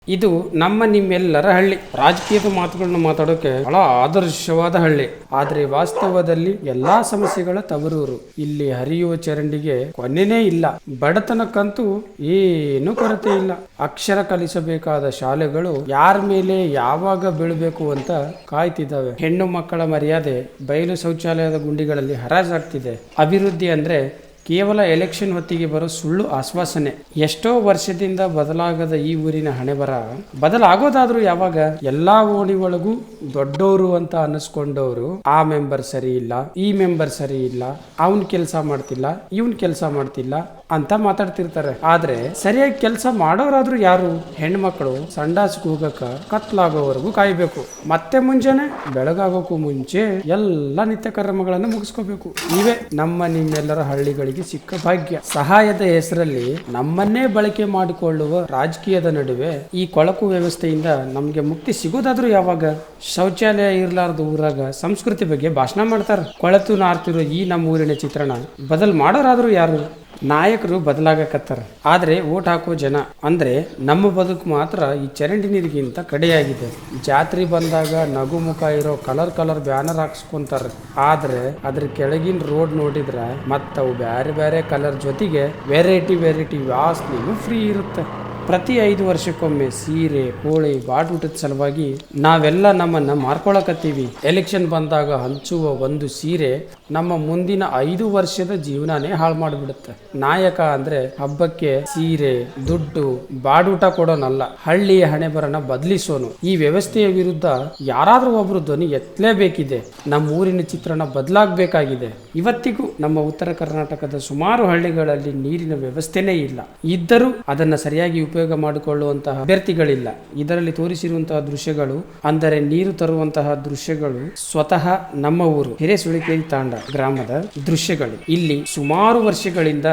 ಇದು ನಿಮ್ಮೆಲ್ಲರ ಹಳ್ಳಿ. ರಾಜಕೀಯದ ಮಾತುಗಳನ್ನ ಮಾತಾಡೋಕೆ ಬಹಳ ಆದರ್ಶವಾದ ಹಳ್ಳಿ, ಆದ್ರೆ ವಾಸ್ತವದಲ್ಲಿ ಎಲ್ಲಾ ಸಮಸ್ಯೆಗಳ ತವರೂರು. ಇಲ್ಲಿ ಹರಿಯುವ ಚರಂಡಿಗೆ ಕೊನೆನೇ ಇಲ್ಲ, ಬಡತನಕ್ಕಂತೂ ಏನು ಕೊರತೆ ಇಲ್ಲ. ಅಕ್ಷರ ಕಲಿಸಬೇಕಾದ ಶಾಲೆಗಳು ಯಾರ ಮೇಲೆ ಯಾವಾಗ ಬೀಳಬೇಕು ಅಂತ ಕಾಯ್ತಿದ್ದಾವೆ. ಹೆಣ್ಣು ಮಕ್ಕಳ ಮರ್ಯಾದೆ ಬಯಲು ಶೌಚಾಲಯದ ಗುಂಡಿಗಳಲ್ಲಿ ಹರಾಜಾಗ್ತಿದೆ. ಅಭಿವೃದ್ಧಿ ಅಂದ್ರೆ ಕೇವಲ ಎಲೆಕ್ಷನ್ ಹೊತ್ತಿಗೆ ಬರೋ ಸುಳ್ಳು ಆಶ್ವಾಸನೆ. ಎಷ್ಟೋ ವರ್ಷದಿಂದ ಬದಲಾಗದ ಈ ಊರಿನ ಹಣೆಬರ ಬದಲಾಗೋದಾದ್ರೂ ಯಾವಾಗ? ಎಲ್ಲಾ ಓಣಿ ಒಳಗೂ ದೊಡ್ಡವರು ಅಂತ ಅನ್ನಿಸ್ಕೊಂಡವರು ಆ ಮೆಂಬರ್ ಸರಿ ಇಲ್ಲ, ಈ ಮೆಂಬರ್ ಸರಿ ಇಲ್ಲ, ಅವನ್ ಕೆಲಸ ಮಾಡ್ತಿಲ್ಲ, ಇವನ್ ಕೆಲಸ ಮಾಡ್ತಿಲ್ಲ ಅಂತ ಮಾತಾಡ್ತಿರ್ತಾರೆ. ಆದ್ರೆ ಸರಿಯಾಗಿ ಕೆಲಸ ಮಾಡೋರಾದ್ರೂ ಯಾರು? ಹೆಣ್ಮಕ್ಳು ಸಂಡಾಸ್ಗೆ ಹೋಗಕ ಕತ್ಲಾಗೋವರೆಗೂ ಕಾಯ್ಬೇಕು. ಮತ್ತೆ ಮುಂಜಾನೆ ಬೆಳಗಾಗೋಕ್ಕೂ ಮುಂಚೆ ಎಲ್ಲ ನಿತ್ಯ ಕರ್ಮಗಳನ್ನು ಮುಗಿಸ್ಕೋಬೇಕು. ಇವೇ ನಿಮ್ಮೆಲ್ಲರ ಹಳ್ಳಿಗಳಿಗೆ ಸಿಕ್ಕ ಭಾಗ್ಯ. ಸಹಾಯದ ಹೆಸರಲ್ಲಿ ನಮ್ಮನ್ನೇ ಬಳಕೆ ಮಾಡಿಕೊಳ್ಳುವ ರಾಜಕೀಯದ ನಡುವೆ ಈ ಕೊಳಕು ವ್ಯವಸ್ಥೆಯಿಂದ ನಮ್ಗೆ ಮುಕ್ತಿ ಸಿಗೋದಾದ್ರೂ ಯಾವಾಗ? ಶೌಚಾಲಯ ಇರ್ಲಾರ್ದ ಊರಾಗ ಸಂಸ್ಕೃತಿ ಬಗ್ಗೆ ಭಾಷಣ ಮಾಡ್ತಾರ. ಕೊಳತು ನಾರ್ತಿರೋ ಈ ನಮ್ಮ ಊರಿನ ಚಿತ್ರಣ ಬದಲ್ ಮಾಡೋರಾದ್ರೂ ಯಾರು? ನಾಯಕರು ಬದಲಾಗಕತ್ತಾರ, ಆದ್ರೆ ಓಟ್ ಹಾಕೋ ಜನ ಅಂದ್ರೆ ನಮ್ಮ ಬದುಕು ಮಾತ್ರ ಈ ಚರಂಡಿ ನೀರಿಗಿಂತ ಕಡೆಯಾಗಿದೆ. ಜಾತ್ರೆ ಬಂದಾಗ ನಗು ಮುಖ ಇರೋ ಕಲರ್ ಬ್ಯಾನರ್ ಹಾಕ್ಸ್ಕೊಂತಾರ, ಆದ್ರೆ ಅದ್ರ ಕೆಳಗಿನ ರೋಡ್ ನೋಡಿದ್ರ ಮತ್ತವು ಬ್ಯಾರೆ ಬ್ಯಾರೆ ಕಲರ್ ಜೊತೆಗೆ ವೆರೈಟಿ ವಾಸನೆಯೂ ಫ್ರೀ ಇರುತ್ತೆ. ಪ್ರತಿ 5 ವರ್ಷಕ್ಕೊಮ್ಮೆ ಸೀರೆ ಕೋಳಿ ಬಾಟೂಟದ ಸಲುವಾಗಿ ನಾವೆಲ್ಲ ನಮ್ಮನ್ನ ಮಾರ್ಕೊಳಕತ್ತೀವಿ. ಎಲೆಕ್ಷನ್ ಬಂದಾಗ ಹಂಚುವ ಒಂದು ಸೀರೆ ನಮ್ಮ ಮುಂದಿನ 5 ವರ್ಷದ ಜೀವನಾನೇ ಹಾಳು ಮಾಡಿಬಿಡುತ್ತೆ. ನಾಯಕ ಅಂದ್ರೆ ಹಬ್ಬಕ್ಕೆ ಸೀರೆ ದುಡ್ಡು ಬಾಡೂಟ ಕೊಡೋನಲ್ಲ, ಹಳ್ಳಿಯ ಹಣೆಬರನ ಬದಲಿಸೋನು. ಈ ವ್ಯವಸ್ಥೆಯ ವಿರುದ್ಧ ಯಾರಾದ್ರೂ ಒಬ್ರು ಧ್ವನಿ ಎತ್ತಲೇಬೇಕಿದೆ. ನಮ್ಮ ಊರಿನ ಚಿತ್ರಣ ಬದಲಾಗಬೇಕಾಗಿದೆ. ಇವತ್ತಿಗೂ ನಮ್ಮ ಉತ್ತರ ಕರ್ನಾಟಕದ ಸುಮಾರು ಹಳ್ಳಿಗಳಲ್ಲಿ ನೀರಿನ ವ್ಯವಸ್ಥೆನೇ ಇಲ್ಲ. ಇದ್ದರೂ ಅದನ್ನ ಸರಿಯಾಗಿ ಉಪಯೋಗ ಮಾಡಿಕೊಳ್ಳುವಂತಹ ಅಭ್ಯರ್ಥಿಗಳಿಲ್ಲ. ಇದರಲ್ಲಿ ತೋರಿಸಿರುವಂತಹ ದೃಶ್ಯಗಳು ಅಂದರೆ ನೀರು ತರುವಂತಹ ದೃಶ್ಯಗಳು ಸ್ವತಃ ನಮ್ಮ ಊರು ಹಿರೇಸುಳಿಕೇರಿ ತಾಂಡ ಗ್ರಾಮದ ದೃಶ್ಯಗಳು. ಇಲ್ಲಿ ಸುಮಾರು ವರ್ಷಗಳಿಂದ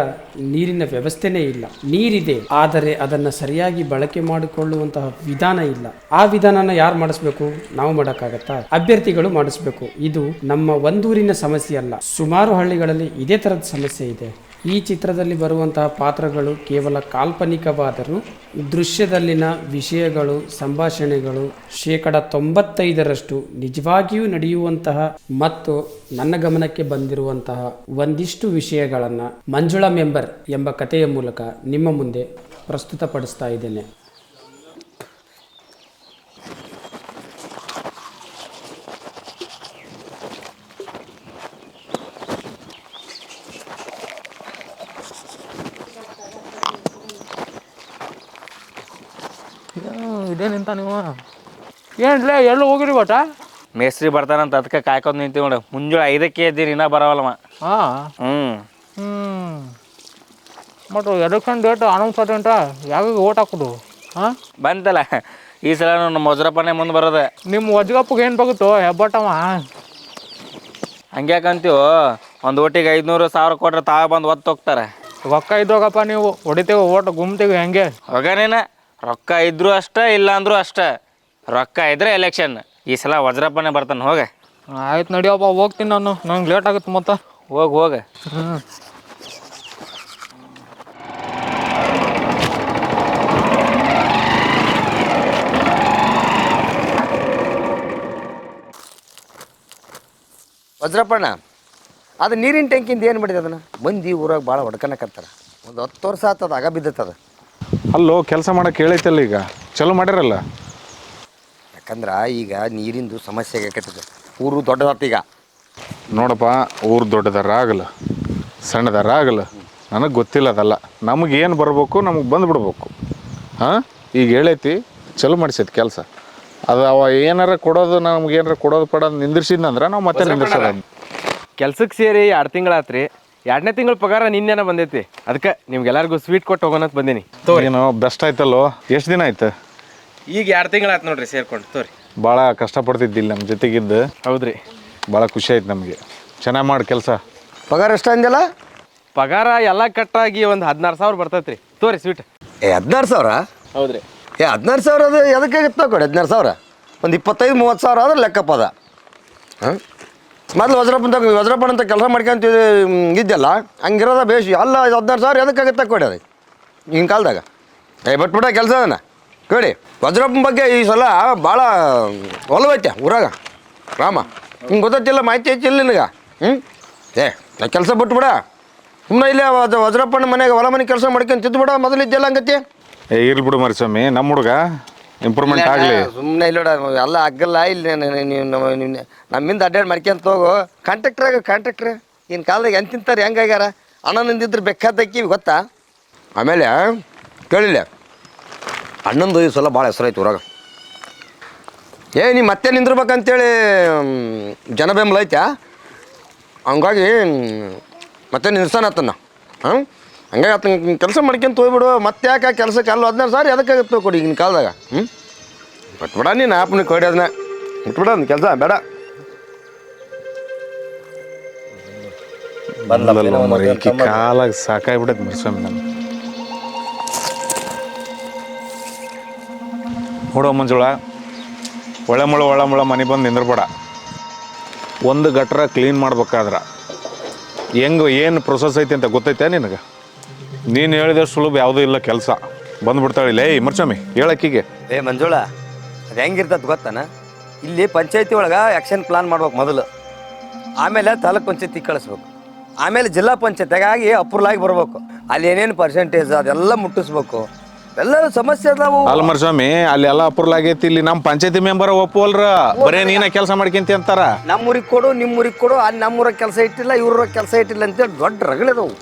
ನೀರಿನ ವ್ಯವಸ್ಥೆನೇ ಇಲ್ಲ. ನೀರಿದೆ, ಆದರೆ ಅದನ್ನ ಸರಿಯಾಗಿ ಬಳಕೆ ಮಾಡಿಕೊಳ್ಳುವಂತಹ ವಿಧಾನ ಇಲ್ಲ. ಆ ವಿಧಾನನ ಯಾರು ಮಾಡಿಸ್ಬೇಕು? ನಾವು ಮಾಡಕ್ಕಾಗತ್ತಾ? ಅಭ್ಯರ್ಥಿಗಳು ಮಾಡಿಸ್ಬೇಕು. ಇದು ನಮ್ಮ ಒಂದೂರಿನ ಸಮಸ್ಯೆ ಅಲ್ಲ, ಸುಮಾರು ಹಳ್ಳಿಗಳಲ್ಲಿ ಇದೇ ತರದ ಸಮಸ್ಯೆ ಇದೆ. ಈ ಚಿತ್ರದಲ್ಲಿ ಬರುವಂತಹ ಪಾತ್ರಗಳು ಕೇವಲ ಕಾಲ್ಪನಿಕವಾದರೂ ದೃಶ್ಯದಲ್ಲಿನ ವಿಷಯಗಳು ಸಂಭಾಷಣೆಗಳು 95% ನಿಜವಾಗಿಯೂ ನಡೆಯುವಂತಹ ಮತ್ತು ನನ್ನ ಗಮನಕ್ಕೆ ಬಂದಿರುವಂತಹ ಒಂದಿಷ್ಟು ವಿಷಯಗಳನ್ನು ಮಂಜುಳಾ ಮೆಂಬರ್ ಎಂಬ ಕಥೆಯ ಮೂಲಕ ನಿಮ್ಮ ಮುಂದೆ ಪ್ರಸ್ತುತಪಡಿಸ್ತಾ ಇದ್ದೇನೆ. ಇದೇ ನಿಂತ ನೀವು ಏನ್ಲೇ ಎಲ್ಲ ಹೋಗಿರಿ ಬಟ ಮೇಸ್ತ್ರಿ ಬರ್ತಾನಂತ ಅದಕ್ಕೆ ಕಾಯ್ಕೊಂಡು ನಿಂತೀವಿ ನೋಡು. ಮುಂಜಾನೆ 5ಕ್ಕೆ ಎದ್ದೀರಿ ಇನ್ನೂ ಬರವಲ್ಲಮ್ಮ. ಮತ್ತು ಎಲೆಕ್ಷನ್ ಡೇಟ್ ಅನೌನ್ಸ್ ಆದಂಟ ಯಾವಾಗ ಓಟ್ ಹಾಕೋದು? ಬಂತಲ್ಲ ಈ ಸಲ ನಮ್ಮ ವಜ್ರಪ್ಪನೇ ಮುಂದೆ ಬರೋದೆ. ನಿಮ್ಮ ವಜ್ರಪ್ಪಗೆ ಏನು ಬಗುತ್ತೋ ಹೆಬ್ಬಟ್ಟವ? ಹಂಗ್ಯಾಕಂತೀವೋ, ಒಂದು ಓಟಿಗೆ 500,000 ಕೊಟ್ರೆ ತಾವೇ ಬಂದು ಒತ್ತು ಹೋಗ್ತಾರೆ. ರೊಕ್ಕ ಇದ್ದೋಗಪ್ಪ, ನೀವು ಹೊಡಿತೇವೆ ಓಟ್ ಗುಮ್ತೇವೆ ಹೆಂಗೆ? ಹೋಗನೇನ ರೊಕ್ಕ ಇದ್ರೂ ಅಷ್ಟೇ, ಇಲ್ಲ ಅಂದ್ರೂ ಅಷ್ಟೇ. ರೊಕ್ಕ ಇದ್ರೆ ಎಲೆಕ್ಷನ್. ಈ ಸಲ ವಜ್ರಪ್ಪನೇ ಬರ್ತಾನೆ. ಹೋಗ. ಆಯ್ತು ನಡಿಯಪ್ಪ, ಹೋಗ್ತೀನಿ ನಾನು, ನಂಗೆ ಲೇಟ್ ಆಗುತ್ತೆ ಮತ್ತೆ. ಹೋಗ. ವಜ್ರಪ್ಪಣ್ಣ, ಅದು ನೀರಿನ ಟ್ಯಾಂಕಿಂದ ಏನು ಮಾಡಿದೆ? ಅದನ್ನು ಮಂದಿ ಊರಾಗ ಭಾಳ ಹೊಡ್ಕನಕತ್ತಾರೆ. ಒಂದು 10 ವರ್ಷ ಆತದ ಆಗ ಬಿದ್ದತ್ತದ. ಅಲ್ಲೋ ಕೆಲಸ ಮಾಡೋಕೆ ಹೇಳೈತಲ್ಲ, ಈಗ ಚಲೋ ಮಾಡಿರಲ್ಲ. ಯಾಕಂದ್ರೆ ಈಗ ನೀರಿಂದು ಸಮಸ್ಯೆ ಆಗಕತ್ತದ. ಊರು ದೊಡ್ಡದಾತ ಈಗ. ನೋಡಪ್ಪ, ಊರು ದೊಡ್ಡದಾರ ಆಗಲ್ಲ ಸಣ್ಣದಾರ ಆಗಲ್ಲ, ನನಗೆ ಗೊತ್ತಿಲ್ಲ. ಅದಲ್ಲ ನಮಗೆ ಏನು ಬರಬೇಕು, ನಮಗೆ ಬಂದುಬಿಡ್ಬೇಕು. ಹಾಂ, ಈಗ ಹೇಳೈತಿ ಚಲೋ ಮಾಡಿಸೈತಿ ಕೆಲಸ. ಅದು ಅವ ಏನಾರ ಕೊಡೋದು, ನಮ್ಗೆ ಏನಾರ ಕೊಡೋದು ನಿಂದಿರ್ಸಿದ್ನಂದ್ರೆ ನಾವು ಮತ್ತೆ ನಿಂದಿರ್ಸೋದು. ಕೆಲ್ಸಕ್ಕೆ ಸೇರಿ 2 ತಿಂಗಳಾತ್ರಿ. 2ನೇ ತಿಂಗಳ ಪಗಾರ ನಿನ್ನೆನ ಬಂದೈತಿ. ಅದಕ್ಕೆ ನಿಮ್ಗೆಲ್ಲರಿಗೂ ಸ್ವೀಟ್ ಕೊಟ್ಟು ಹೋಗೋಣ ಅಂತ ಬಂದೀನಿ. ಏನೋ ಬೆಸ್ಟ್ ಆಯ್ತಲ್ಲೋ. ಎಷ್ಟು ದಿನ ಆಯ್ತು? ಈಗ 2 ತಿಂಗಳಾಯ್ತು ನೋಡ್ರಿ ಸೇರ್ಕೊಂಡು. ತೋರಿ, ಭಾಳ ಕಷ್ಟಪಡ್ತಿದ್ದಿಲ್ಲ ನಮ್ಮ ಜೊತೆಗಿದ್ದು. ಹೌದ್ರಿ, ಭಾಳ ಖುಷಿ ಆಯ್ತು ನಮಗೆ. ಚೆನ್ನಾಗಿ ಮಾಡಿ ಕೆಲಸ. ಪಗಾರ ಎಷ್ಟು ಅಂದಿಲ್ಲ? ಪಗಾರ ಎಲ್ಲ ಕಟ್ಟಾಗಿ ಒಂದು 16,000 ಬರ್ತೈತ್ರಿ. ತೋರಿ ಸ್ವೀಟ್. 16,000? ಹೌದ್ರಿ. 16,000 ಅದು ಎದಕ್ಕಾಗಿತ್ತು ಕೊಡಿ? 16,000 ಒಂದು 25-30,000 ಆದ್ರೆ ಲೆಕ್ಕಪ್ಪ ಅದ. ಹಾಂ, ಮೊದಲು ವಜ್ರಪ್ಪನ ಅಂತ ಕೆಲಸ ಮಾಡ್ಕೊಂತ ಇದ್ದಲ್ಲ, ಹಂಗಿರೋದ ಬೇಷ್. ಅಲ್ಲ 16,000 ಎದಕ್ಕಾಗತ್ತೆ ಕೊಡಿ? ಅದು ಹಿಂಗೆ ಕಾಲದಾಗ ಬಿಟ್ಬಿಡ ಕೆಲಸ ಅದನ್ನ. ಕೇಳಿ ವಜ್ರಪ್ಪನ ಬಗ್ಗೆ ಈ ಸಲ ಭಾಳ ಒಲವೈತೆ ಊರಾಗ ರಾಮ ಹಿಂಗೆ ಗೊತ್ತಿಲ್ಲ ಮಾಹಿತಿ ಐತಿಲ್ಲ ನಿನಗೆ ನಾ ಕೆಲಸ ಬಿಟ್ಬಿಡ ಸುಮ್ಮನೆ ಇಲ್ಲೇ ವಜ್ರಪ್ಪನ ಮನೆಗೆ ಹೊಲ ಮನೆ ಕೆಲಸ ಮಾಡ್ಕೊಂಡು ತಿದ್ದುಬಿಡ ಮೊದಲು ಇದ್ದೆಲ್ಲ ಹಂಗತಿ ಇರ್ಲಿ ಬಿಡು ಮರಿಸ್ವಾಮಿ ನಮ್ಮ ಹುಡುಗ ಇಂಪ್ರೂವ್ಮೆಂಟ್ ಆಗಲಿ. ಸುಮ್ಮನೆ ಇಲ್ಲ ಎಲ್ಲ ಆಗಲ್ಲ ಇಲ್ಲಿ ನಮ್ಮಿಂದ ಅಡ್ಡಾಡಿ ಮಾಡ್ಕೊಂತ ಹೋಗು. ಕಾಂಟ್ರಾಕ್ಟ್ರ್ ಇನ್ನು ಕಾಲದಾಗ ಎಂತಿಂತಾರೆ ಹೆಂಗಾಗ್ಯಾರ ಅಣ್ಣನಿಂದಿದ್ರೆ ಬೇಕಾದಕ್ಕಿವಿ ಗೊತ್ತಾ. ಆಮೇಲೆ ಕೇಳಿಲ್ಲ ಅಣ್ಣಂದು ಈ ಸಲ ಭಾಳ ಹೆಸರಾಯ್ತು ಊರಾಗ. ನೀ ಮತ್ತೆ ನಿಂದಿರ್ಬೇಕಂತೇಳಿ ಜನ ಬೆಂಬಲ ಐತ್ಯಾ, ಹಂಗಾಗಿ ಮತ್ತೆ ನಿಲ್ಸಾನತ್ತನ್ನ ಹಂಗಾಗಿ ಆತನ ಕೆಲಸ ಮಾಡ್ಕೊಂತ ಹೋಗ್ಬಿಡು. ಮತ್ತೆ ಯಾಕೆ ಕೆಲಸಕ್ಕೆ ಅಲ್ಲ 14,000 ಅದಕ್ಕಾಗತ್ತೆ ಕೊಡಿ ಈಗಿನ ಕಾಲದಾಗ. ಬಿಟ್ಬಿಡ ನೀನು ಆಪನ ಕೊಡಿ ಅದನ್ನ ಬಿಟ್ಬಿಡ ಒಂದು ಕೆಲಸ ಬೇಡ. ಕಾಲಾಗ ಸಾಕಾಗ್ಬಿಡತ್ತೆ ಮರಿಸ್ವಾಮಿ ನಾನು. ನೋಡೋ ಮಂಜುಳ, ಒಳ್ಳೆ ಮುಳ ಮನೆ ಬಂದು ನಿಂದ್ರಬೇಡ. ಒಂದು ಗಟ್ರ ಕ್ಲೀನ್ ಮಾಡ್ಬೇಕಾದ್ರೆ ಹೆಂಗೆ ಏನು ಪ್ರೊಸೆಸ್ ಐತಿ ಅಂತ ಗೊತ್ತೈತೆ ನಿನಗೆ? ನೀನು ಹೇಳಿದಷ್ಟು ಸುಲಭ ಯಾವುದೂ ಇಲ್ಲ ಕೆಲಸ. ಬಂದುಬಿಡ್ತಾಳಿಲ್ಲ. ಮರಿಸ್ವಾಮಿ ಹೇಳಕ್ಕಿಗೆ ಮಂಜುಳ ಅದು ಹೆಂಗಿರ್ತದೆ ಗೊತ್ತಾನ, ಇಲ್ಲಿ ಪಂಚಾಯತಿ ಒಳಗೆ ಆ್ಯಕ್ಷನ್ ಪ್ಲಾನ್ ಮಾಡ್ಬೇಕು ಮೊದಲು, ಆಮೇಲೆ ತಾಲೂಕ್ ಪಂಚಾಯತಿ ಕಳಿಸ್ಬೇಕು, ಆಮೇಲೆ ಜಿಲ್ಲಾ ಪಂಚಾಯತಿಗಾಗಿ ಅಪ್ರೂವಲ್ ಆಗಿ ಬರ್ಬೇಕು. ಅಲ್ಲಿ ಏನೇನು ಪರ್ಸೆಂಟೇಜ್ ಅದೆಲ್ಲ ಮುಟ್ಟಿಸ್ಬೇಕು. ಎಲ್ಲರೂ ಸಮಸ್ಯೆ ಅದಾವು. ಅಲ್ಲ ಮರಿಸ್ವಾಮಿ, ಅಲ್ಲಿ ಎಲ್ಲ ಅಪ್ರೂವಲ್ ಆಗೈತಿ. ಇಲ್ಲಿ ನಮ್ಮ ಪಂಚಾಯತಿ ಮೆಂಬರ್ ಒಪ್ಪುವಲ್ರ, ಬರೇ ನೀನ ಕೆಲಸ ಮಾಡ್ಕೊಂತಿ ಅಂತಾರ. ನಮ್ಮೂರಿಗೆ ಕೊಡು ನಿಮ್ಮೂರಿಗೆ ಕೊಡು, ಅಲ್ಲಿ ನಮ್ಮೂರಾಗ ಕೆಲಸ ಇಟ್ಟಿಲ್ಲ ಇವ್ರ ಕೆಲಸ ಇಟ್ಟಿಲ್ಲ ಅಂತೇಳಿ ದೊಡ್ಡ ರಗಳದವು.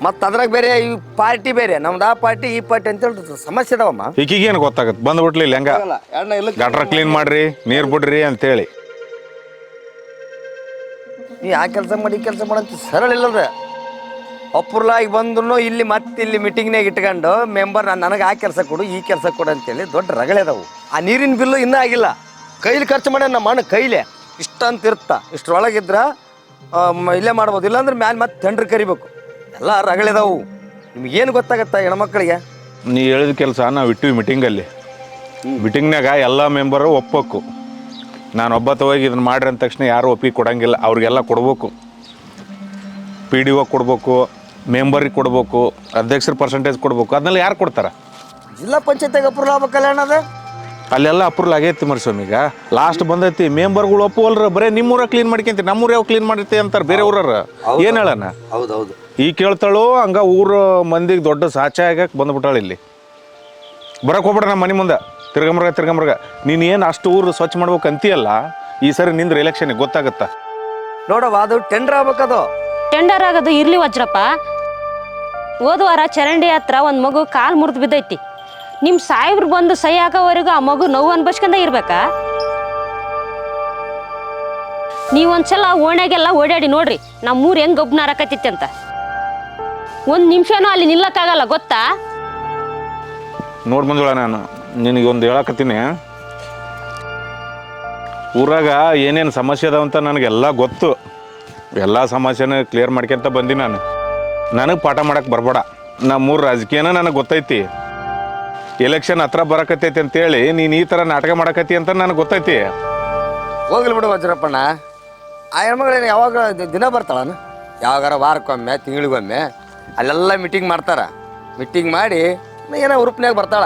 ಮತ್ತು ಅದ್ರಾಗ ಬೇರೆ ಈ ಪಾರ್ಟಿ ಬೇರೆ, ನಮ್ದು ಆ ಪಾರ್ಟಿ ಈ ಪಾರ್ಟಿ ಅಂತೇಳಿ ಸಮಸ್ಯೆ ಅದಾವಮ್ಮ. ಈಗೀಗೇನು ಗೊತ್ತಾಗತ್ತೆ, ಬಂದ್ಬಿಟ್ಲಿ ಇಲ್ಲಿ ಹೆಂಗ ಗಟ್ರ ಕ್ಲೀನ್ ಮಾಡ್ರಿ, ನೀರು ಬಿಡ್ರಿ ಅಂತೇಳಿ. ನೀ ಆ ಕೆಲಸ ಮಾಡಿ ಈ ಕೆಲಸ ಮಾಡಂತ ಸರಳ ಇಲ್ಲದ. ಅಪ್ರೂವಲ್ ಆಗಿ ಬಂದ್ರು ಇಲ್ಲಿ ಮತ್ತೆ ಇಲ್ಲಿ ಮೀಟಿಂಗ್ನಾಗ ಇಟ್ಕೊಂಡು ಮೆಂಬರ್ ನನಗೆ ಆ ಕೆಲಸ ಕೊಡು ಈ ಕೆಲಸ ಕೊಡು ಅಂತೇಳಿ ದೊಡ್ಡ ರಗಳೆ ಅದಾವು. ಆ ನೀರಿನ ಬಿಲ್ಲು ಇನ್ನೂ ಆಗಿಲ್ಲ, ಕೈಲಿ ಖರ್ಚು ಮಾಡ್ಯ ನಮ್ಮ ಅಣ್ಣ ಕೈಲೇ ಇಷ್ಟ ಅಂತ ಇರ್ತಾ. ಇಷ್ಟರೊಳಗಿದ್ರ ಇಲ್ಲೇ ಮಾಡ್ಬೋದು, ಇಲ್ಲಾಂದ್ರೆ ಮ್ಯಾಲೆ ಮತ್ತೆ ಟೆಂಡ್ರ್ ಕರಿಬೇಕು. ಎಲ್ಲ ರಗಳಿದಾವು. ನಿಮ್ಗೇನು ಗೊತ್ತಾಗತ್ತಾ ಹೆಣ್ಮಕ್ಳಿಗೆ? ನೀ ಹೇಳಿದ ಕೆಲಸ ನಾವು ಇಟ್ಟಿವಿ ಮೀಟಿಂಗಲ್ಲಿ. ಮೀಟಿಂಗ್ನಾಗ ಎಲ್ಲ ಮೆಂಬರು ಒಪ್ಪಬೇಕು. ನಾನು ಒಬ್ಬತ್ತು ಹೋಗಿ ಇದನ್ನು ಮಾಡ್ರಿ ಅಂದ ತಕ್ಷಣ ಯಾರು ಒಪ್ಪಿಗೆ ಕೊಡಂಗಿಲ್ಲ. ಅವ್ರಿಗೆಲ್ಲ ಕೊಡ್ಬೇಕು. PDO ಕೊಡ್ಬೇಕು, ಮೆಂಬರಿಗೆ ಕೊಡ್ಬೇಕು, ಅಧ್ಯಕ್ಷರ ಪರ್ಸೆಂಟೇಜ್ ಕೊಡ್ಬೇಕು. ಅದನ್ನೆಲ್ಲ ಯಾರು ಕೊಡ್ತಾರೆ? ಜಿಲ್ಲಾ ಪಂಚಾಯತಿಗೆ ಅಪ್ರೂವಲ್ ಆಗ್ಬೇಕಲ್ಲ ಅಣ್ಣದ. ಅಲ್ಲೆಲ್ಲ ಅಪ್ರೂವಲ್ ಆಗೈತಿ ಮರಿಸ್ವಾಮಿ. ಈಗ ಲಾಸ್ಟ್ ಬಂದೈತಿ, ಮೆಂಬರ್ಗಳು ಒಪ್ಪುವಲ್ರ. ಬರೀ ನಿಮ್ಮೂರ ಕ್ಲೀನ್ ಮಾಡ್ಕೊಂತಿ, ನಮ್ಮೂರು ಯಾವ ಕ್ಲೀನ್ ಮಾಡಿರ್ತಿ ಅಂತಾರೆ ಬೇರೆ ಊರವ್ರ. ಏನು ಹೇಳಣ? ಹೌದೌದು. ಈ ಕೇಳ್ತಾಳು ಹಂಗ ಊರು ಮಂದಿಗೆ ದೊಡ್ಡ ಸಾಚೆ ಆಗಕ್ಕೆ ಬಂದ್ಬಿಟ್ಟಾಳ. ಇಲ್ಲಿ ಬರಕ್ಕೆ ಹೋಗ್ಬಿಡ ನಮ್ಮ ಮನೆ ಮುಂದೆ ತಿರ್ಗಮ್ರಗ. ನೀನು ಏನು ಅಷ್ಟು ಊರು ಸ್ವಚ್ಛ ಮಾಡ್ಬೇಕು ಅಂತೀಯಲ್ಲ, ಈ ಸರಿ ನಿಂದ್ರೆ ಎಲೆಕ್ಷನ್ಗೆ ಗೊತ್ತಾಗತ್ತ ನೋಡವ. ಅದು ಟೆಂಡರ್ ಆಗ್ಬೇಕದು. ಟೆಂಡರ್ ಆಗೋದು ಇರ್ಲಿ ವಜ್ರಪ್ಪ. ಹೋದ ವಾರ ಚರಂಡಿ ಹತ್ರ ಒಂದು ಮಗು ಕಾಲು ಮುರಿದು ಬಿದ್ದೈತಿ. ನಿಮ್ಮ ಸಾಹೇಬ್ರು ಬಂದು ಸಹಿ ಹಾಕೋವರೆಗೂ ಆ ಮಗು ನೋವು ಅನ್ಭವಿಸ್ಕೊಂಡ ಇರ್ಬೇಕಾ? ನೀವೊಂದ್ಸಲ ಓಣ್ಯಾಗೆಲ್ಲ ಓಡಾಡಿ ನೋಡ್ರಿ ನಮ್ಮೂರು ಹೆಂಗೆ ಗಬ್ಬನ ಹಾರಕತ್ತಿತ್ತು ಅಂತ. ಒಂದು ನಿಮಿಷನೂ ಅಲ್ಲಿ ನಿಲ್ಲಕ್ಕಾಗಲ್ಲ ಗೊತ್ತಾ? ನೋಡಿ ಮಂಜುಳ, ನಾನು ನಿನಗೆ ಒಂದು ಹೇಳಕತ್ತೀನಿ. ಊರಾಗ ಏನೇನು ಸಮಸ್ಯೆ ಅದಾವಂತ ನನಗೆಲ್ಲ ಗೊತ್ತು. ಎಲ್ಲ ಸಮಸ್ಯೆನ ಕ್ಲಿಯರ್ ಮಾಡ್ಕೊಂತ ಬಂದಿ ನಾನು. ನನಗೆ ಪಾಠ ಮಾಡಕ್ಕೆ ಬರಬೇಡ. ನಮ್ಮೂರು ರಾಜಕೀಯನ ನನಗೆ ಗೊತ್ತೈತಿ. ಎಲೆಕ್ಷನ್ ಹತ್ರ ಬರಕತ್ತೈತಿ ಅಂತೇಳಿ ನೀನು ಈ ಥರ ನಾಟಕ ಮಾಡಕತ್ತಿ ಅಂತ ನನಗೆ ಗೊತ್ತೈತಿ. ಹೋಗ್ಲಿ ಬಿಡು ವಜ್ರಪ್ಪಣ್ಣ. ಆ ಹೆಣ್ಮಗಳೇನು ಯಾವಾಗ ದಿನ ಬರ್ತಾಳನ? ಯಾವಾಗಾರ ವಾರಕ್ಕೊಮ್ಮೆ ತಿಂಗಳಿಗೊಮ್ಮೆ ಅಲ್ಲೆಲ್ಲ ಮೀಟಿಂಗ್ ಮಾಡ್ತಾರ. ಮೀಟಿಂಗ್ ಮಾಡಿ ಏನೋ ಉರುಪ್ನ್ಯಾಗ ಬರ್ತಾಳ.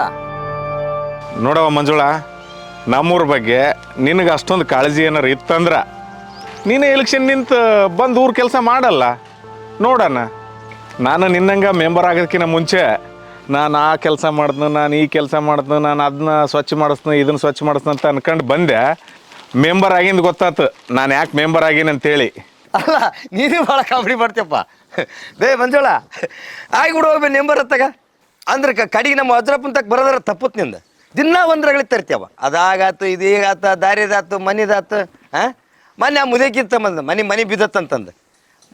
ನೋಡವ ಮಂಜುಳ, ನಮ್ಮೂರ ಬಗ್ಗೆ ನಿನಗೆ ಅಷ್ಟೊಂದು ಕಾಳಜಿ ಏನಾರು ಇತ್ತಂದ್ರೆ ನೀನು ಎಲೆಕ್ಷನ್ ನಿಂತು ಬಂದು ಊರು ಕೆಲಸ ಮಾಡಲ್ಲ. ನೋಡೋಣ, ನಾನು ನಿನ್ನಂಗೆ ಮೆಂಬರ್ ಆಗೋದಕ್ಕಿಂತ ಮುಂಚೆ ನಾನು ಆ ಕೆಲಸ ಮಾಡಿದ್ನು, ನಾನು ಈ ಕೆಲಸ ಮಾಡಿದ್ನು, ನಾನು ಅದನ್ನ ಸ್ವಚ್ಛ ಮಾಡಿಸ್ನು, ಇದನ್ನು ಸ್ವಚ್ಛ ಮಾಡಿಸ್ನು ಅಂತ ಅನ್ಕೊಂಡು ಬಂದೆ. ಮೆಂಬರ್ ಆಗಿಂದು ಗೊತ್ತಾತು ನಾನು ಯಾಕೆ ಮೆಂಬರ್ ಆಗೀನಿ ಅಂತೇಳಿ. ಅಲ್ಲ, ನೀನು ಭಾಳ ಕಾಮಿಡಿ ಮಾಡ್ತೀಯಪ್ಪ. ಬೇ ಮಂಜುಳ, ಆಗಿಬಿಡು ಹೋಗ್ಬೇ ಮೆಂಬರ್ ಹತ್ತಾಗ. ಅಂದ್ರೆ ಕಡೆಗೆ ನಮ್ಮ ವಜ್ರಪ್ಪನ ತಕ್ಕ ಬರೋದ್ರ ತಪ್ಪುತ್ ನಿಂದ. ದಿನ ಒಂದು ರಗಳಿ ತರ್ತೀಯವ. ಅದಾಗಾತು, ಇದು ಈಗಾತ, ದಾರಿದಾತು, ಮನಿದಾತು. ಮೊನ್ನೆ ಆ ಮುದೇಕಿತ್ತ ಬಂದ ಮನೆ ಬಿದ್ದತ್ತಂತಂದು.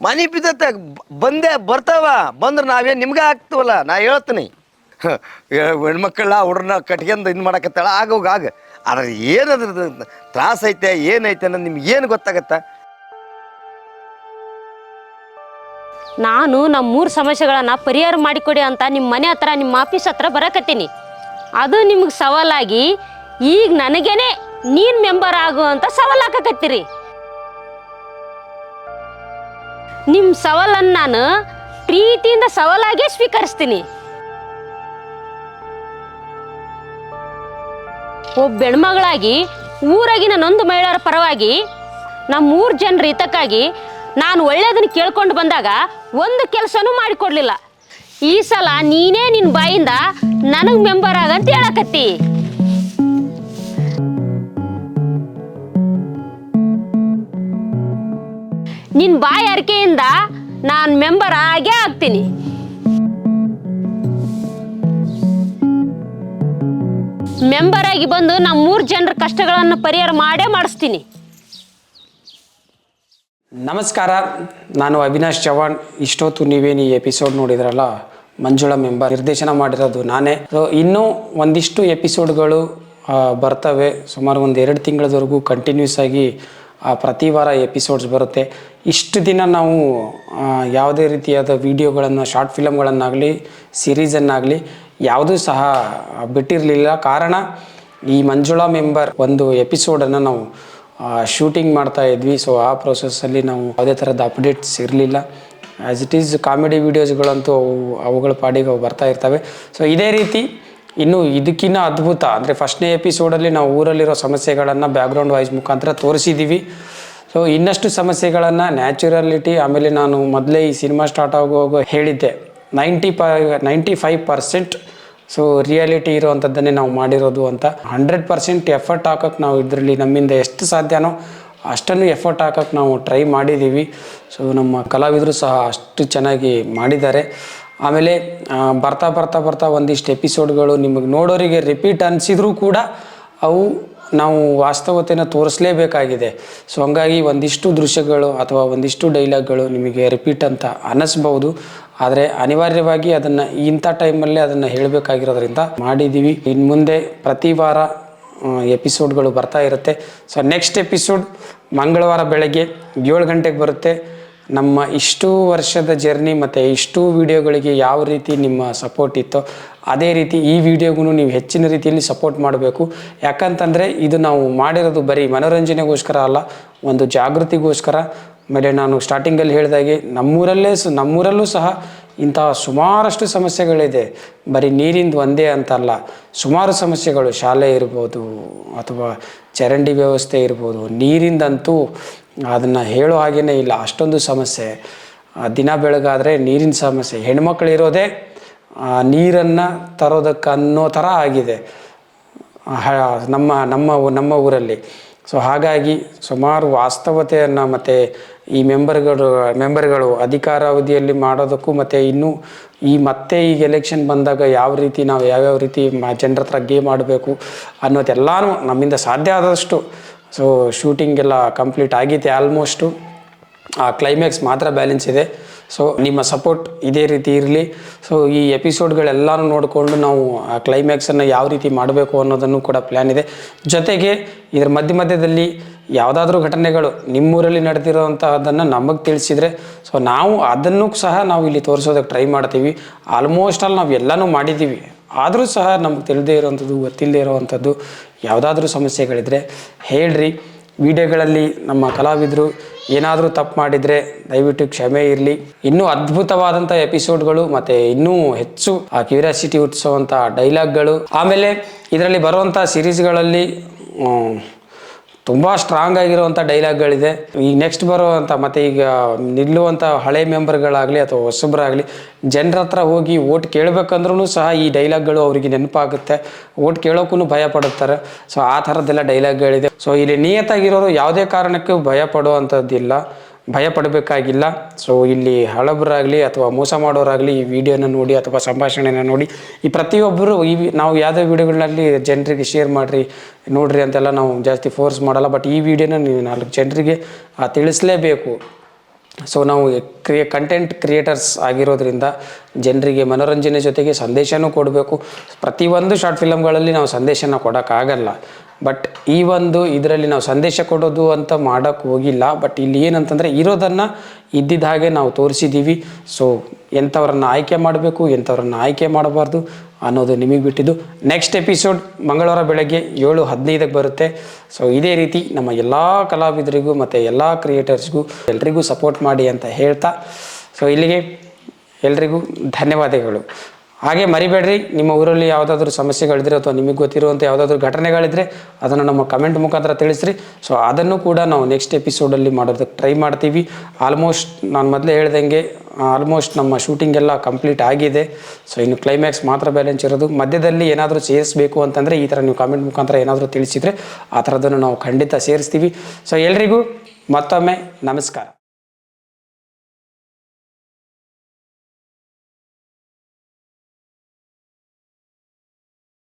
ಮನೆ ಬಿದ್ದತ್ತ ಬರ್ತಾವ. ಬಂದ್ರೆ ನಾವೇನು ನಿಮ್ಗೆ ಆಗ್ತೀವಲ್ಲ. ನಾ ಹೇಳ್ತೀನಿ, ಹೆಣ್ಮಕ್ಳ ಹುಡ್ರನ್ನ ಕಟ್ಕೊಂಡು ಇದು ಮಾಡಕತ್ತಾಳ. ಆಗೋಗ ಆದ್ರೆ ಏನದ್ರ ತ್ರಾಸ ಐತೆ ಏನೈತೆ ಅನ್ನೋದು ನಿಮ್ಗೆ ಏನು ಗೊತ್ತಾಗತ್ತ? ನಾನು ನಮ್ಮ 3 ಸಮಸ್ಯೆಗಳನ್ನು ಪರಿಹಾರ ಮಾಡಿಕೊಡಿ ಅಂತ ನಿಮ್ಮ ಮನೆ ಹತ್ರ ನಿಮ್ಮ ಆಫೀಸ್ ಹತ್ರ ಬರಕತ್ತೀನಿ. ಅದು ನಿಮ್ಗೆ ಸವಾಲಾಗಿ ಈಗ ನನಗೇನೆ ನೀನು ಮೆಂಬರ್ ಆಗು ಅಂತ ಸವಾಲು ಹಾಕಕತ್ತೀರಿ. ನಿಮ್ಮ ಸವಾಲನ್ನು ನಾನು ಪ್ರೀತಿಯಿಂದ ಸವಾಲಾಗೇ ಸ್ವೀಕರಿಸ್ತೀನಿ. ಒಬ್ಬ ಹೆಣ್ಮಗಳಾಗಿ ಊರಾಗಿನ ನೊಂದು ಮಹಿಳೆಯರ ಪರವಾಗಿ ನಮ್ಮ ಊರ್ ಜನರ ಹಿತಕ್ಕಾಗಿ ನಾನು ಒಳ್ಳೇದನ್ನ ಕೇಳ್ಕೊಂಡು ಬಂದಾಗ ಒಂದು ಕೆಲಸನೂ ಮಾಡಿಕೊಡ್ಲಿಲ್ಲ. ಈ ಸಲ ನೀನೇ ನಿನ್ನ ಬಾಯಿಂದ ನನಗೆ ಮೆಂಬರ್ ಆಗಂತ ಹೇಳಕತ್ತಿ. ನಿನ್ನ ಬಾಯಿ ಅರಿಕೆಯಿಂದ ನಾನು ಮೆಂಬರ್ ಆಗೇ ಆಗ್ತೀನಿ. ಮೆಂಬರ್ ಆಗಿ ಬಂದು ನಮ್ಮೂರು ಜನರ ಕಷ್ಟಗಳನ್ನು ಪರಿಹಾರ ಮಾಡೇ ಮಾಡಿಸ್ತೀನಿ. ನಮಸ್ಕಾರ, ನಾನು ಅವಿನಾಶ್ ಚವಾಣ್. ಇಷ್ಟೊತ್ತು ನೀವೇನು ಈ ಎಪಿಸೋಡ್ ನೋಡಿದ್ರಲ್ಲ, ಮಂಜುಳಾ ಮೆಂಬರ್ ನಿರ್ದೇಶನ ಮಾಡಿರೋದು ನಾನೇ. ಇನ್ನೂ ಒಂದಿಷ್ಟು ಎಪಿಸೋಡ್ಗಳು ಬರ್ತವೆ. ಸುಮಾರು ಒಂದು 2 ತಿಂಗಳವರೆಗೂ ಕಂಟಿನ್ಯೂಸ್ ಆಗಿ ಪ್ರತಿ ವಾರ ಎಪಿಸೋಡ್ಸ್ ಬರುತ್ತೆ. ಇಷ್ಟು ದಿನ ನಾವು ಯಾವುದೇ ರೀತಿಯಾದ ವಿಡಿಯೋಗಳನ್ನು, ಶಾರ್ಟ್ ಫಿಲಮ್ಗಳನ್ನಾಗಲಿ ಸೀರೀಸನ್ನಾಗಲಿ ಯಾವುದೂ ಸಹ ಬಿಟ್ಟಿರಲಿಲ್ಲ. ಕಾರಣ ಈ ಮಂಜುಳಾ ಮೆಂಬರ್ ಒಂದು ಎಪಿಸೋಡನ್ನು ನಾವು ಶೂಟಿಂಗ್ ಮಾಡ್ತಾ ಇದ್ವಿ. ಸೊ ಆ ಪ್ರೊಸೆಸ್ಸಲ್ಲಿ ನಾವು ಯಾವುದೇ ಥರದ ಅಪ್ಡೇಟ್ಸ್ ಇರಲಿಲ್ಲ. ಆ್ಯಸ್ ಇಟ್ ಈಸ್ ಕಾಮಿಡಿ ವೀಡಿಯೋಸ್ಗಳಂತೂ ಅವುಗಳ ಪಾಡಿಗೆ ಅವು ಬರ್ತಾ ಇರ್ತವೆ. ಸೊ ಇದೇ ರೀತಿ ಇನ್ನು ಇದಕ್ಕಿಂತ ಅದ್ಭುತ ಅಂದರೆ ಫಸ್ಟ್ನೇ ಎಪಿಸೋಡಲ್ಲಿ ನಾವು ಊರಲ್ಲಿರೋ ಸಮಸ್ಯೆಗಳನ್ನು ಬ್ಯಾಕ್ಗ್ರೌಂಡ್ ವಾಯ್ಸ್ ಮುಖಾಂತರ ತೋರಿಸಿದ್ದೀವಿ. ಸೊ ಇನ್ನಷ್ಟು ಸಮಸ್ಯೆಗಳನ್ನು ನ್ಯಾಚುರಾಲಿಟಿ, ಆಮೇಲೆ ನಾನು ಮೊದಲೇ ಈ ಸಿನಿಮಾ ಸ್ಟಾರ್ಟ್ ಆಗುವಾಗ ಹೇಳಿದ್ದೆ 95% ಸೊ ರಿಯಾಲಿಟಿ ಇರೋವಂಥದ್ದನ್ನೇ ನಾವು ಮಾಡಿರೋದು ಅಂತ. 100% ಎಫರ್ಟ್ ಹಾಕೋಕ್ಕೆ ನಾವು ಇದರಲ್ಲಿ ನಮ್ಮಿಂದ ಎಷ್ಟು ಸಾಧ್ಯನೋ ಅಷ್ಟನ್ನು ಎಫರ್ಟ್ ಹಾಕೋಕ್ಕೆ ನಾವು ಟ್ರೈ ಮಾಡಿದ್ದೀವಿ. ಸೊ ನಮ್ಮ ಕಲಾವಿದರು ಸಹ ಅಷ್ಟು ಚೆನ್ನಾಗಿ ಮಾಡಿದ್ದಾರೆ. ಆಮೇಲೆ ಬರ್ತಾ ಬರ್ತಾ ಬರ್ತಾ ಒಂದಿಷ್ಟು ಎಪಿಸೋಡ್ಗಳು ನಿಮಗೆ ನೋಡೋರಿಗೆ ರಿಪೀಟ್ ಅನಿಸಿದ್ರೂ ಕೂಡ ಅವು ನಾವು ವಾಸ್ತವತೆಯನ್ನು ತೋರಿಸಲೇಬೇಕಾಗಿದೆ. ಸೊ ಹಂಗಾಗಿ ಒಂದಿಷ್ಟು ದೃಶ್ಯಗಳು ಅಥವಾ ಒಂದಿಷ್ಟು ಡೈಲಾಗ್ಗಳು ನಿಮಗೆ ರಿಪೀಟ್ ಅಂತ ಅನ್ನಿಸ್ಬೋದು. ಆದರೆ ಅನಿವಾರ್ಯವಾಗಿ ಅದನ್ನು ಇಂಥ ಟೈಮಲ್ಲೇ ಅದನ್ನು ಹೇಳಬೇಕಾಗಿರೋದ್ರಿಂದ ಮಾಡಿದ್ದೀವಿ. ಇನ್ನು ಮುಂದೆ ಪ್ರತಿ ವಾರ ಎಪಿಸೋಡ್ಗಳು ಬರ್ತಾ ಇರುತ್ತೆ. ಸೊ ನೆಕ್ಸ್ಟ್ ಎಪಿಸೋಡ್ ಮಂಗಳವಾರ ಬೆಳಗ್ಗೆ 7 ಗಂಟೆಗೆ ಬರುತ್ತೆ. ನಮ್ಮ ಇಷ್ಟು ವರ್ಷದ ಜರ್ನಿ ಮತ್ತು ಇಷ್ಟು ವಿಡಿಯೋಗಳಿಗೆ ಯಾವ ರೀತಿ ನಿಮ್ಮ ಸಪೋರ್ಟ್ ಇತ್ತೋ ಅದೇ ರೀತಿ ಈ ವಿಡಿಯೋಗೂ ನೀವು ಹೆಚ್ಚಿನ ರೀತಿಯಲ್ಲಿ ಸಪೋರ್ಟ್ ಮಾಡಬೇಕು. ಯಾಕಂತಂದರೆ ಇದು ನಾವು ಮಾಡಿರೋದು ಬರೀ ಮನೋರಂಜನೆಗೋಸ್ಕರ ಅಲ್ಲ, ಒಂದು ಜಾಗೃತಿಗೋಸ್ಕರ. ಆಮೇಲೆ ನಾನು ಸ್ಟಾರ್ಟಿಂಗಲ್ಲಿ ಹೇಳಿದಾಗೆ ನಮ್ಮೂರಲ್ಲೂ ಸಹ ಇಂತಹ ಸುಮಾರಷ್ಟು ಸಮಸ್ಯೆಗಳಿದೆ. ಬರೀ ನೀರಿಂದು ಒಂದೇ ಅಂತಲ್ಲ, ಸುಮಾರು ಸಮಸ್ಯೆಗಳು, ಶಾಲೆ ಇರ್ಬೋದು ಅಥವಾ ಚರಂಡಿ ವ್ಯವಸ್ಥೆ ಇರ್ಬೋದು. ನೀರಿಂದಂತೂ ಅದನ್ನು ಹೇಳೋ ಹಾಗೇ ಇಲ್ಲ, ಅಷ್ಟೊಂದು ಸಮಸ್ಯೆ. ದಿನ ಬೆಳಗಾದರೆ ನೀರಿನ ಸಮಸ್ಯೆ, ಹೆಣ್ಮಕ್ಳು ಇರೋದೇ ನೀರನ್ನು ತರೋದಕ್ಕೆ ಅನ್ನೋ ಥರ ಆಗಿದೆ ನಮ್ಮ ಊರಲ್ಲಿ. ಸೊ ಹಾಗಾಗಿ ಸುಮಾರು ವಾಸ್ತವತೆಯನ್ನು ಮತ್ತು ಈ ಮೆಂಬರ್ಗಳು ಅಧಿಕಾರಾವಧಿಯಲ್ಲಿ ಮಾಡೋದಕ್ಕೂ ಮತ್ತು ಇನ್ನೂ ಮತ್ತೆ ಈಗ ಎಲೆಕ್ಷನ್ ಬಂದಾಗ ಯಾವ್ಯಾವ ರೀತಿ ಜನರ ಹತ್ರ ಗೇಮ್ ಆಡಬೇಕು ಅನ್ನೋದೆಲ್ಲನೂ ನಮ್ಮಿಂದ ಸಾಧ್ಯ ಆದಷ್ಟು. ಸೊ ಶೂಟಿಂಗ್ ಎಲ್ಲ ಕಂಪ್ಲೀಟ್ ಆಗಿದೆ ಆಲ್ಮೋಸ್ಟು. ಆ ಕ್ಲೈಮ್ಯಾಕ್ಸ್ ಮಾತ್ರ ಬ್ಯಾಲೆನ್ಸ್ ಇದೆ. ಸೊ ನಿಮ್ಮ ಸಪೋರ್ಟ್ ಇದೇ ರೀತಿ ಇರಲಿ. ಸೊ ಈ ಎಪಿಸೋಡ್ಗಳೆಲ್ಲನೂ ನೋಡಿಕೊಂಡು ನಾವು ಆ ಕ್ಲೈಮ್ಯಾಕ್ಸನ್ನು ಯಾವ ರೀತಿ ಮಾಡಬೇಕು ಅನ್ನೋದನ್ನು ಕೂಡ ಪ್ಲ್ಯಾನ್ ಇದೆ. ಜೊತೆಗೆ ಇದರ ಮಧ್ಯದಲ್ಲಿ ಯಾವುದಾದ್ರೂ ಘಟನೆಗಳು ನಿಮ್ಮೂರಲ್ಲಿ ನಡೆದಿರೋವಂಥದ್ದನ್ನು ನಮಗೆ ತಿಳಿಸಿದರೆ ಸೊ ನಾವು ಅದನ್ನು ಸಹ ನಾವು ಇಲ್ಲಿ ತೋರಿಸೋದಕ್ಕೆ ಟ್ರೈ ಮಾಡ್ತೀವಿ. ಆಲ್ಮೋಸ್ಟ್ ಆಲ್ ನಾವು ಎಲ್ಲನೂ ಮಾಡಿದ್ದೀವಿ. ಆದರೂ ಸಹ ನಮ್ಗೆ ತಿಳಿದೇ ಇರೋವಂಥದ್ದು, ಗೊತ್ತಿಲ್ಲದೆ ಇರೋವಂಥದ್ದು ಯಾವುದಾದ್ರೂ ಸಮಸ್ಯೆಗಳಿದ್ದರೆ ಹೇಳ್ರಿ. ವಿಡಿಯೋಗಳಲ್ಲಿ ನಮ್ಮ ಕಲಾವಿದರು ಏನಾದರೂ ತಪ್ಪು ಮಾಡಿದರೆ ದಯವಿಟ್ಟು ಕ್ಷಮೆ ಇರಲಿ. ಇನ್ನೂ ಅದ್ಭುತವಾದಂಥ ಎಪಿಸೋಡ್ಗಳು ಮತ್ತು ಇನ್ನೂ ಹೆಚ್ಚು ಆ ಕ್ಯೂರಿಯಾಸಿಟಿ ಹುಟ್ಟಿಸುವಂಥ ಡೈಲಾಗ್ಗಳು, ಆಮೇಲೆ ಇದರಲ್ಲಿ ಬರುವಂಥ ಸೀರೀಸ್ಗಳಲ್ಲಿ ತುಂಬ ಸ್ಟ್ರಾಂಗ್ ಆಗಿರುವಂಥ ಡೈಲಾಗ್ಗಳಿದೆ. ಈಗ ನೆಕ್ಸ್ಟ್ ಬರುವಂಥ ಮತ್ತು ಈಗ ನಿಲ್ಲುವಂಥ ಹಳೆ ಮೆಂಬರ್ಗಳಾಗಲಿ ಅಥವಾ ಹೊಸಬರಾಗಲಿ ಜನರ ಹತ್ರ ಹೋಗಿ ಓಟ್ ಕೇಳಬೇಕಂದ್ರೂ ಸಹ ಈ ಡೈಲಾಗ್ಗಳು ಅವರಿಗೆ ನೆನಪಾಗುತ್ತೆ. ಓಟ್ ಕೇಳೋಕ್ಕೂ ಭಯ ಪಡುತ್ತಾರೆ. ಸೊ ಆ ಥರದ್ದೆಲ್ಲ ಡೈಲಾಗ್ಗಳಿದೆ. ಸೊ ಇಲ್ಲಿ ನಿಯತ್ತಾಗಿರೋರು ಯಾವುದೇ ಕಾರಣಕ್ಕೂ ಭಯ ಪಡಬೇಕಾಗಿಲ್ಲ. ಸೊ ಇಲ್ಲಿ ಹಳಬರಾಗಲಿ ಅಥವಾ ಮೋಸ ಮಾಡೋರಾಗಲಿ ಈ ವಿಡಿಯೋನ ನೋಡಿ ಅಥವಾ ಸಂಭಾಷಣೆನ ನೋಡಿ ಈ ಪ್ರತಿಯೊಬ್ಬರು ನಾವು ಯಾವುದೇ ವಿಡಿಯೋಗಳಲ್ಲಿ ಜನರಿಗೆ ಶೇರ್ ಮಾಡಿರಿ ನೋಡ್ರಿ ಅಂತೆಲ್ಲ ನಾವು ಜಾಸ್ತಿ ಫೋರ್ಸ್ ಮಾಡಲ್ಲ. ಬಟ್ ಈ ವಿಡಿಯೋನ ನೀವು 4 ಜನರಿಗೆ ತಿಳಿಸಲೇಬೇಕು. ಸೊ ನಾವು ಕಂಟೆಂಟ್ ಕ್ರಿಯೇಟರ್ಸ್ ಆಗಿರೋದ್ರಿಂದ ಜನರಿಗೆ ಮನೋರಂಜನೆ ಜೊತೆಗೆ ಸಂದೇಶನೂ ಕೊಡಬೇಕು. ಪ್ರತಿಯೊಂದು ಶಾರ್ಟ್ ಫಿಲಮ್ಗಳಲ್ಲಿ ನಾವು ಸಂದೇಶನ ಕೊಡೋಕ್ಕಾಗಲ್ಲ. ಬಟ್ ಈ ಒಂದು ಇದರಲ್ಲಿ ನಾವು ಸಂದೇಶ ಕೊಡೋದು ಅಂತ ಮಾಡೋಕ್ಕೆ ಹೋಗಿಲ್ಲ. ಬಟ್ ಇಲ್ಲಿ ಏನಂತಂದರೆ ಇರೋದನ್ನು ಇದ್ದಿದ್ದ ಹಾಗೆ ನಾವು ತೋರಿಸಿದ್ದೀವಿ. ಸೊ ಎಂಥವ್ರನ್ನ ಆಯ್ಕೆ ಮಾಡಬೇಕು, ಎಂಥವ್ರನ್ನ ಆಯ್ಕೆ ಮಾಡಬಾರ್ದು ಅನ್ನೋದು ನಿಮಗೆ ಬಿಟ್ಟಿದ್ದು. ನೆಕ್ಸ್ಟ್ ಎಪಿಸೋಡ್ ಮಂಗಳವಾರ ಬೆಳಗ್ಗೆ 7:15ಕ್ಕೆ ಬರುತ್ತೆ. ಸೊ ಇದೇ ರೀತಿ ನಮ್ಮ ಎಲ್ಲ ಕಲಾವಿದರಿಗೂ ಮತ್ತು ಎಲ್ಲ ಕ್ರಿಯೇಟರ್ಸ್ಗೂ ಎಲ್ರಿಗೂ ಸಪೋರ್ಟ್ ಮಾಡಿ ಅಂತ ಹೇಳ್ತಾ ಸೊ ಇಲ್ಲಿಗೆ ಎಲ್ರಿಗೂ ಧನ್ಯವಾದಗಳು. ಹಾಗೆ ಮರಿಬೇಡ್ರಿ, ನಿಮ್ಮ ಊರಲ್ಲಿ ಯಾವುದಾದ್ರೂ ಸಮಸ್ಯೆಗಳಿದ್ರೆ ಅಥವಾ ನಿಮಗೆ ಗೊತ್ತಿರುವಂಥ ಯಾವುದಾದ್ರೂ ಘಟನೆಗಳಿದ್ರೆ ಅದನ್ನು ನಮ್ಮ ಕಮೆಂಟ್ ಮುಖಾಂತರ ತಿಳಿಸ್ರಿ. ಸೊ ಅದನ್ನು ಕೂಡ ನಾವು ನೆಕ್ಸ್ಟ್ ಎಪಿಸೋಡಲ್ಲಿ ಮಾಡೋದಕ್ಕೆ ಟ್ರೈ ಮಾಡ್ತೀವಿ. ಆಲ್ಮೋಸ್ಟ್ ನಾನು ಮೊದಲೇ ಹೇಳ್ದಂಗೆ ಆಲ್ಮೋಸ್ಟ್ ನಮ್ಮ ಶೂಟಿಂಗ್ ಎಲ್ಲ ಕಂಪ್ಲೀಟ್ ಆಗಿದೆ. ಸೊ ಇನ್ನು ಕ್ಲೈಮ್ಯಾಕ್ಸ್ ಮಾತ್ರ ಬ್ಯಾಲೆನ್ಸ್ ಇರೋದು. ಮಧ್ಯದಲ್ಲಿ ಏನಾದರೂ ಸೇರಿಸಬೇಕು ಅಂತಂದರೆ ಈ ಥರ ನೀವು ಕಾಮೆಂಟ್ ಮುಖಾಂತರ ಏನಾದರೂ ತಿಳಿಸಿದರೆ ಆ ಥರದನ್ನು ನಾವು ಖಂಡಿತ ಸೇರಿಸ್ತೀವಿ. ಸೊ ಎಲ್ರಿಗೂ ಮತ್ತೊಮ್ಮೆ ನಮಸ್ಕಾರ.